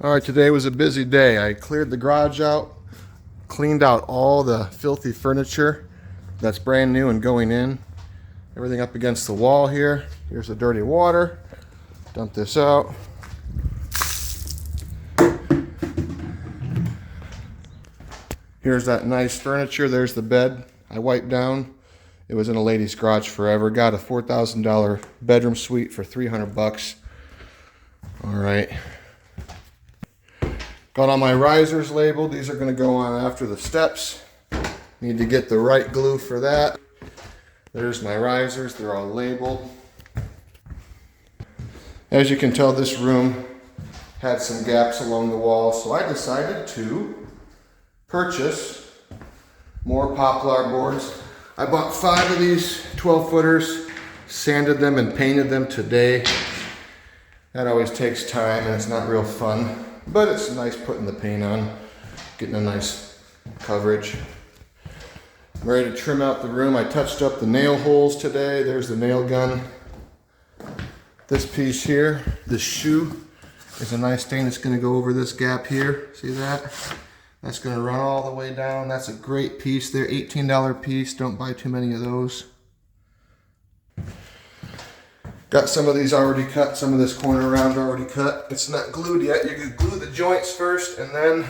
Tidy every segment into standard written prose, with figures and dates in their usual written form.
All right, today was a busy day. I cleared the garage out, cleaned out all the filthy furniture that's brand new and going in. Everything up against the wall here. Here's the dirty water. Dump this out. Here's that nice furniture. There's the bed I wiped down. It was in a lady's garage forever. Got a $4,000 bedroom suite for 300 bucks. All right. Got all my risers labeled. These are going to go on after the steps. Need to get the right glue for that. There's my risers. They're all labeled. As you can tell, this room had some gaps along the wall, so I decided to purchase more poplar boards. I bought 5 of these 12-footers, sanded them and painted them today. That always takes time and it's not real fun. But it's nice putting the paint on, getting a nice coverage. I'm ready to trim out the room. I touched up the nail holes today. There's the nail gun. This piece here, this shoe, is a nice stain that's going to go over this gap here. See that? That's going to run all the way down. That's a great piece. They're $18 piece. Don't buy too many of those. Got some of these already cut, some of this corner round already cut. It's not glued yet. You can glue the joints first and then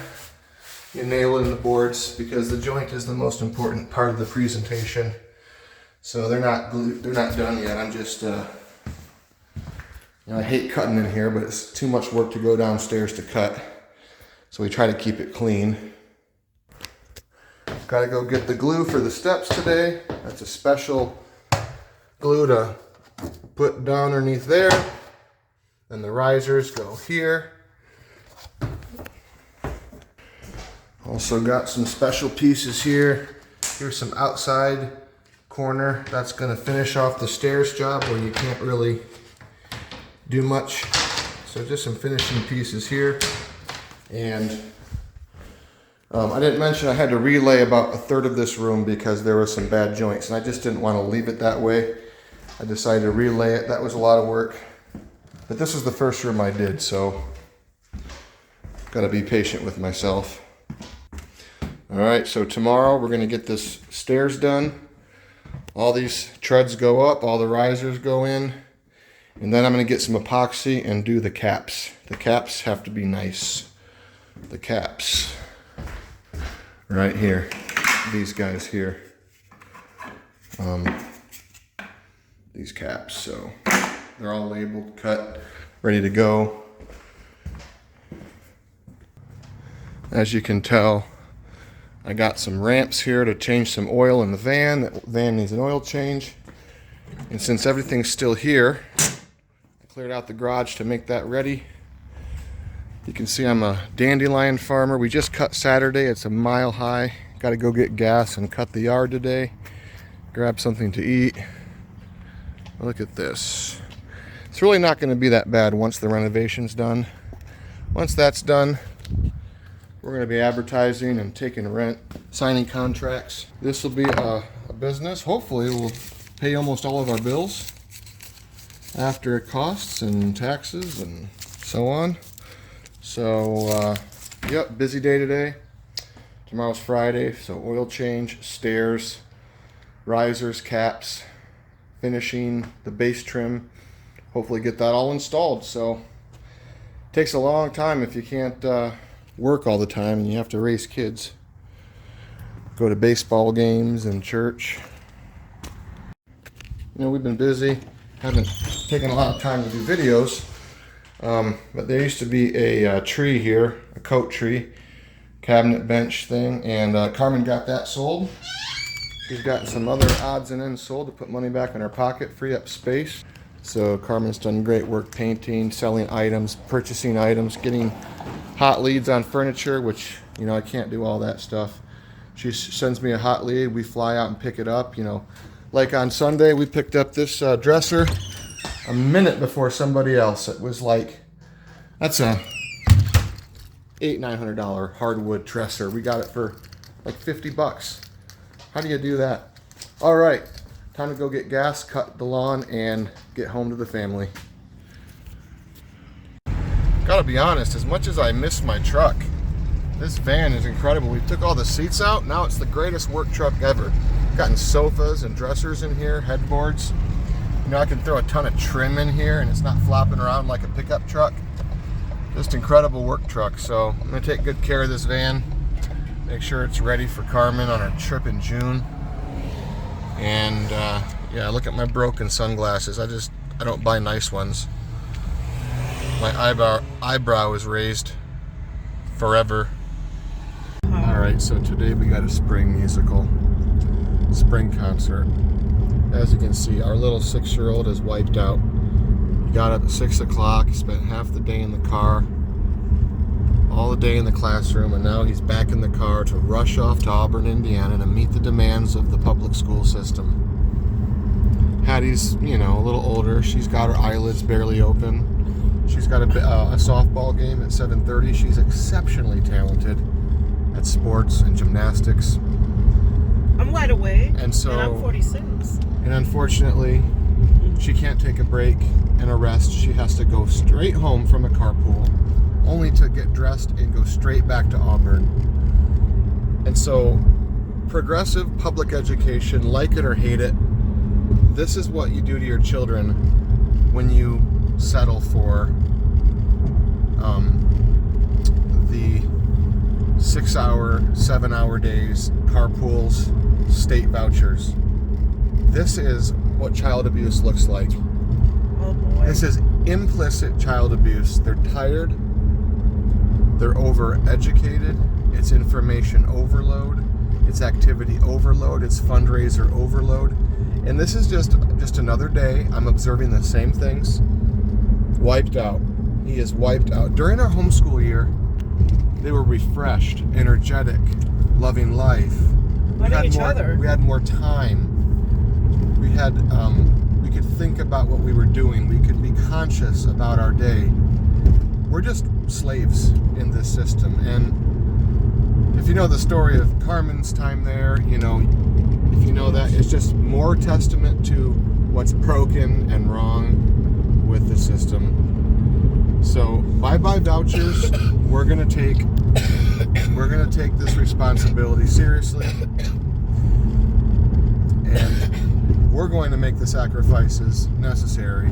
you nail in the boards because the joint is the most important part of the presentation. So they're not glued, they're not done yet. I'm just, I hate cutting in here, but it's too much work to go downstairs to cut. So we try to keep it clean. Got to go get the glue for the steps today. That's a special glue to put down underneath there. And the risers go here. Also got some special pieces here. Here's some outside corner. That's going to finish off the stairs job where you can't really do much. So just some finishing pieces here. And I didn't mention I had to relay about 1/3 of this room because there were some bad joints and I just didn't want to leave it that way. I decided to relay it. That was a lot of work. But this is the first room I did, so gotta be patient with myself. All right, so tomorrow we're gonna get this stairs done. All these treads go up, all the risers go in, and then I'm gonna get some epoxy and do the caps. The caps have to be nice. The caps, right here, these guys here. These caps, so they're all labeled, cut, ready to go. As you can tell, I got some ramps here to change some oil in the van. That van needs an oil change. And since everything's still here, I cleared out the garage to make that ready. You can see I'm a dandelion farmer. We just cut Saturday. It's a mile high. Got to go get gas and cut the yard today. Grab something to eat. Look at this. It's really not going to be that bad once the renovation's done. Once that's done, we're going to be advertising and taking rent, signing contracts. This will be a business. Hopefully it will pay almost all of our bills after costs and taxes and so on. So, yep, busy day today. Tomorrow's Friday, so oil change, stairs, risers, caps, finishing the base trim, hopefully get that all installed. So it takes a long time if you can't work all the time and you have to raise kids, go to baseball games and church. You know, we've been busy, haven't taken a lot of time to do videos, but there used to be a tree here, a coat tree, cabinet bench thing, and Carmen got that sold. She's gotten some other odds and ends sold to put money back in her pocket, free up space. So Carmen's done great work painting, selling items, purchasing items, getting hot leads on furniture, which, you know, I can't do all that stuff. She sends me a hot lead, we fly out and pick it up. You know, like on Sunday, we picked up this dresser a minute before somebody else. It was like, that's a $800-900 hardwood dresser. We got it for like 50 bucks. How do you do that? All right, time to go get gas, cut the lawn, and get home to the family. Gotta be honest, as much as I miss my truck, this van is incredible. We took all the seats out. Now it's the greatest work truck ever. Gotten sofas and dressers in here, headboards. You know, I can throw a ton of trim in here and it's not flopping around like a pickup truck. Just incredible work truck. So I'm gonna take good care of this van. Make sure it's ready for Carmen on our trip in June. And yeah, look at my broken sunglasses. I don't buy nice ones. My eyebrow is raised forever. Alright, so today we got a spring musical, spring concert. As you can see, our little 6-year-old is wiped out. He got up at 6 o'clock, spent half the day in the car, all the day in the classroom, and now he's back in the car to rush off to Auburn, Indiana to meet the demands of the public school system. Hattie's, you know, a little older. She's got her eyelids barely open. She's got a softball game at 7:30. She's exceptionally talented at sports and gymnastics. I'm wide awake, and I'm 46. And unfortunately, she can't take a break and a rest. She has to go straight home from a carpool, only to get dressed and go straight back to Auburn. And so, progressive public education, like it or hate it, this is what you do to your children when you settle for the 6-hour, 7-hour days, carpools, state vouchers. This is what child abuse looks like. Oh boy. This is implicit child abuse. They're tired. They're overeducated. It's information overload. It's activity overload. It's fundraiser overload. And this is just another day. I'm observing the same things. Wiped out. He is wiped out. During our homeschool year, they were refreshed, energetic, loving life. Loving each other. We had more time. We had, we could think about what we were doing. We could be conscious about our day. We're just slaves in this system. And if you know the story of Carmen's time there, you know, if you know that, it's just more testament to what's broken and wrong with the system. So bye-bye vouchers. We're gonna take this responsibility seriously, and we're going to make the sacrifices necessary.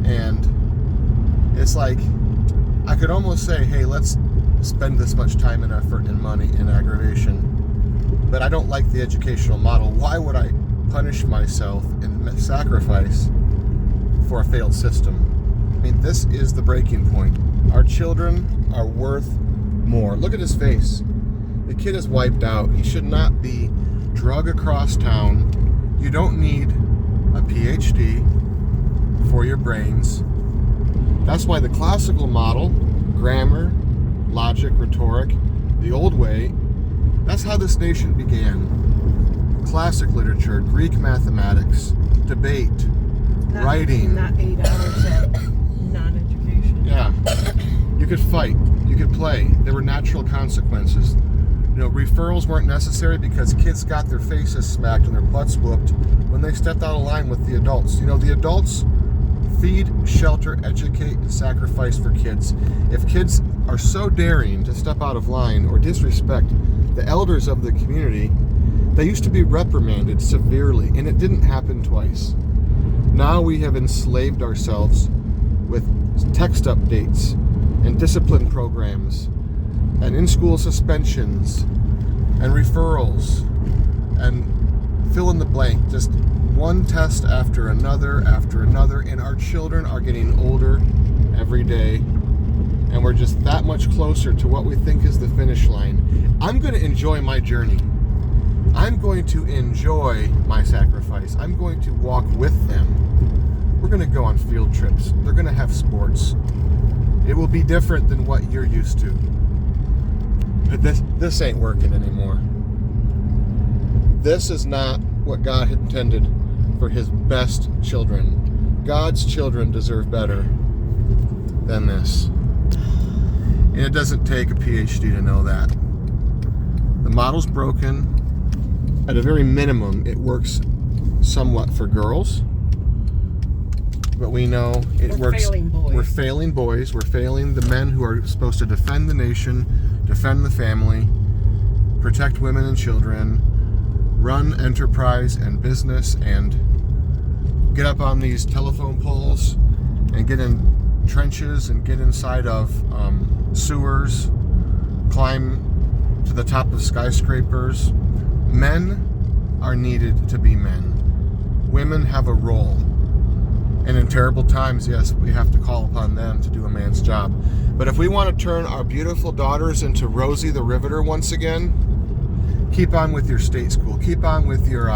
And it's like, I could almost say, hey, let's spend this much time and effort and money and aggravation, but I don't like the educational model. Why would I punish myself and sacrifice for a failed system? I mean, this is the breaking point. Our children are worth more. Look at his face. The kid is wiped out. He should not be drug across town. You don't need a PhD for your brains. That's why the classical model, grammar, logic, rhetoric, the old way, that's how this nation began. Classic literature, Greek mathematics, debate, writing. Not 8 hours of non-education. Yeah. You could fight. You could play. There were natural consequences. You know, referrals weren't necessary because kids got their faces smacked and their butts whooped when they stepped out of line with the adults. You know, the adults feed, shelter, educate, and sacrifice for kids. If kids are so daring to step out of line or disrespect the elders of the community, they used to be reprimanded severely, and it didn't happen twice. Now we have enslaved ourselves with text updates and discipline programs and in-school suspensions and referrals and fill in the blank, just one test after another, and our children are getting older every day, and we're just that much closer to what we think is the finish line. I'm going to enjoy my journey. I'm going to enjoy my sacrifice. I'm going to walk with them. We're going to go on field trips. They're going to have sports. It will be different than what you're used to. But this ain't working anymore. This is not what God intended for his best children. God's children deserve better than this. And it doesn't take a PhD to know that. The model's broken. At a very minimum, it works somewhat for girls. but we know it We're works. failing boys. We're failing boys. We're failing the men who are supposed to defend the nation, defend the family, protect women and children, run enterprise and business, and get up on these telephone poles and get in trenches and get inside of sewers, climb to the top of skyscrapers. Men are needed to be men. Women have a role. And in terrible times, yes, we have to call upon them to do a man's job. But if we want to turn our beautiful daughters into Rosie the Riveter once again, keep on with your state school. Keep on with your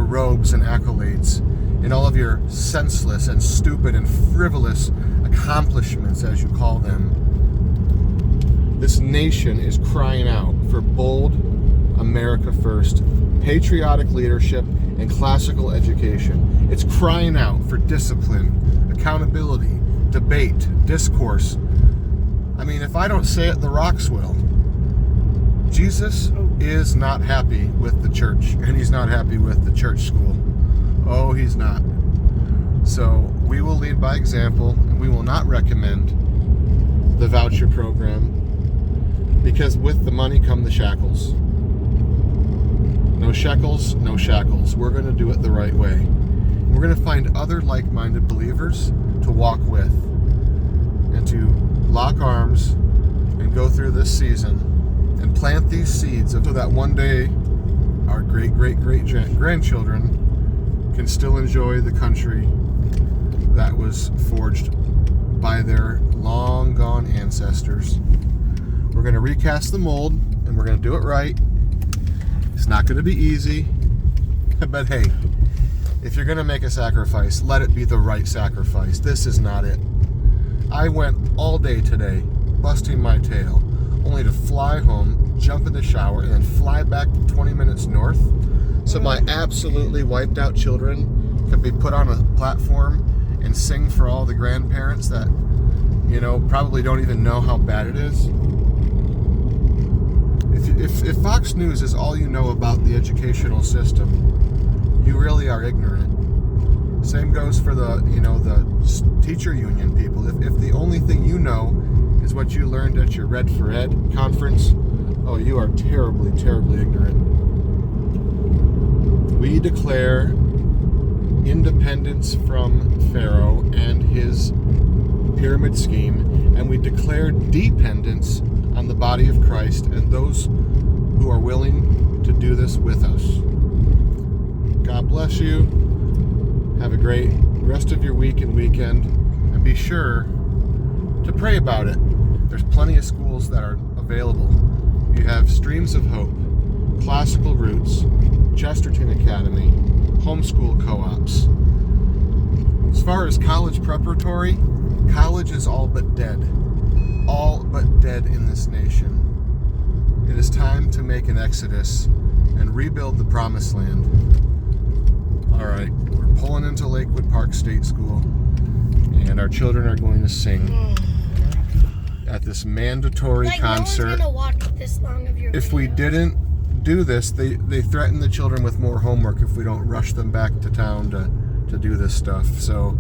robes and accolades and all of your senseless and stupid and frivolous accomplishments, as you call them. This nation is crying out for bold America first, patriotic leadership, and classical education. It's crying out for discipline, accountability, debate, discourse. I mean, if I don't say it, the rocks will. Jesus is not happy with the church, and he's not happy with the church school. Oh, he's not. So we will lead by example, and we will not recommend the voucher program, because with the money come the shackles. No shekels, no shackles. We're going to do it the right way. We're going to find other like-minded believers to walk with and to lock arms and go through this season and plant these seeds so that one day our great-great-great-grandchildren can still enjoy the country that was forged by their long-gone ancestors. We're going to recast the mold, and we're going to do it right. It's not going to be easy, but hey, if you're going to make a sacrifice, let it be the right sacrifice. This is not it. I went all day today, busting my tail, only to fly home, jump in the shower, and then fly back 20 minutes north, so my absolutely wiped out children could be put on a platform and sing for all the grandparents that, probably don't even know how bad it is. If Fox News is all you know about the educational system, you really are ignorant. Same goes for the teacher union people. If the only thing you know is what you learned at your Red for Ed conference, oh, you are terribly, terribly ignorant. We declare independence from Pharaoh and his pyramid scheme, and we declare dependence on the body of Christ and those who are willing to do this with us. God bless you. Have a great rest of your week and weekend, and be sure to pray about it. There's plenty of schools that are available. You have Streams of Hope, Classical Roots, Chesterton Academy, homeschool co-ops. As far as college preparatory, college is all but dead. All but dead in this nation. It is time to make an exodus and rebuild the promised land. All right, we're pulling into Lakewood Park State School, and our children are going to sing at this mandatory concert. No one's gonna watch this long of your If we videos. didn't do this, they threaten the children with more homework if we don't rush them back to town to do this stuff. So